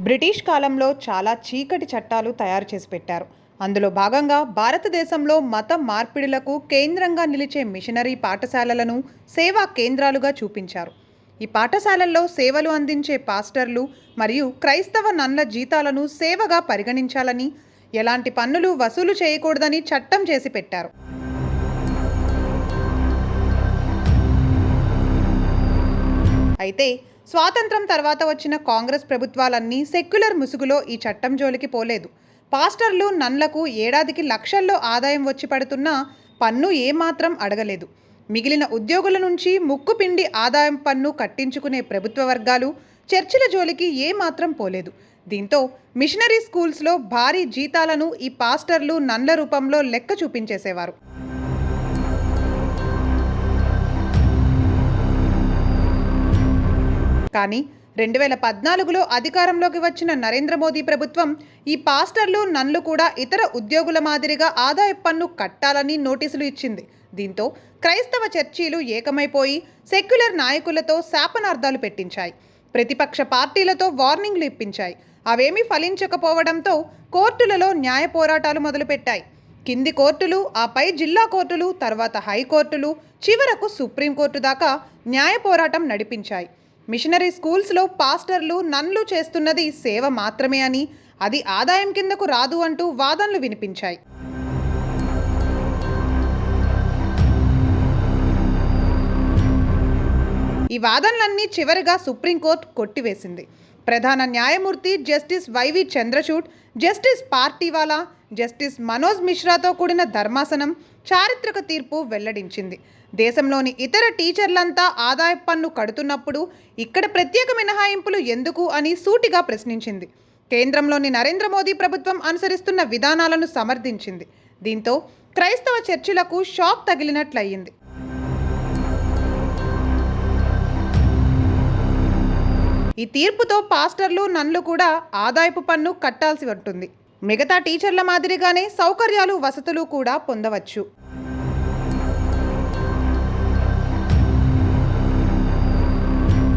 British కాలంలో చాలా చీకటి చట్టాలు తయారు చేసి పెట్టారు. అందులో భాగంగా భారతదేశంలో మత మార్పిడులకు కేంద్రంగా నిలిచే మిషనరీ పాఠశాలలను సేవా కేంద్రాలుగా చూపించారు. ఈ పాఠశాలల్లో సేవలు అందించే పాస్టర్లు మరియు క్రైస్తవ నన్ల జీతాలను సేవగా పరిగణించాలని, ఎలాంటి పన్నులు వసూలు చేయకూడదని చట్టం చేసి పెట్టారు. అయితే స్వాతంత్రం తర్వాత వచ్చిన కాంగ్రెస్ ప్రభుత్వాలన్నీ సెక్యులర్ ముసుగులో ఈ చట్టం జోలికి పోలేదు. పాస్టర్లు నన్లకు ఏడాదికి లక్షల్లో ఆదాయం వచ్చి పడుతున్నా పన్ను ఏమాత్రం అడగలేదు. మిగిలిన ఉద్యోగుల నుంచి ముక్కుపిండి ఆదాయం పన్ను కట్టించుకునే ప్రభుత్వ వర్గాలు చర్చిల జోలికి ఏమాత్రం పోలేదు. దీంతో మిషనరీ స్కూల్స్లో భారీ జీతాలను ఈ పాస్టర్లు నన్ల రూపంలో లెక్క చూపించేసేవారు. కానీ 2014లో అధికారంలోకి వచ్చిన నరేంద్ర మోదీ ప్రభుత్వం ఈ పాస్టర్లు నన్లు కూడా ఇతర ఉద్యోగుల మాదిరిగా ఆదాయపు పన్ను కట్టాలని నోటీసులు ఇచ్చింది. దీంతో క్రైస్తవ చర్చీలు ఏకమైపోయి సెక్యులర్ నాయకులతో శాపనార్థాలు పెట్టించాయి. ప్రతిపక్ష పార్టీలతో వార్నింగ్లు ఇప్పించాయి. అవేమీ ఫలించకపోవడంతో కోర్టులలో న్యాయ పోరాటాలు మొదలుపెట్టాయి. కింది కోర్టులు, ఆపై జిల్లా కోర్టులు, తర్వాత హైకోర్టులు, చివరకు సుప్రీంకోర్టు దాకా న్యాయ పోరాటం నడిపించాయి. మిషనరీ స్కూల్స్లో పాస్టర్లు నన్లు చేస్తున్నది సేవ మాత్రమే అని, అది ఆదాయం కిందకు రాదు అంటూ వాదనలు వినిపించాయి. ఈ వాదనలన్నీ చివరిగా సుప్రీంకోర్టు కొట్టివేసింది. ప్రధాన న్యాయమూర్తి justice Y V Chandrachud, justice Pardiwala, justice Manoj మిశ్రాతో కూడిన ధర్మాసనం చారిత్రక తీర్పు వెల్లడించింది. దేశంలోని ఇతర టీచర్లంతా ఆదాయపు పన్ను కడుతున్నప్పుడు ఇక్కడ ప్రత్యేక మినహాయింపులు ఎందుకు అని సూటిగా ప్రశ్నించింది. కేంద్రంలోని నరేంద్ర మోదీ ప్రభుత్వం అనుసరిస్తున్న విధానాలను సమర్థించింది. దీంతో క్రైస్తవ చర్చిలకు షాక్ తగిలినట్లయింది. ఈ తీర్పుతో పాస్టర్లు నన్లు కూడా ఆదాయపు పన్ను కట్టాల్సి ఉంటుంది. మిగతా టీచర్ల మాదిరిగానే సౌకర్యాలు, వసతులు కూడా పొందవచ్చు.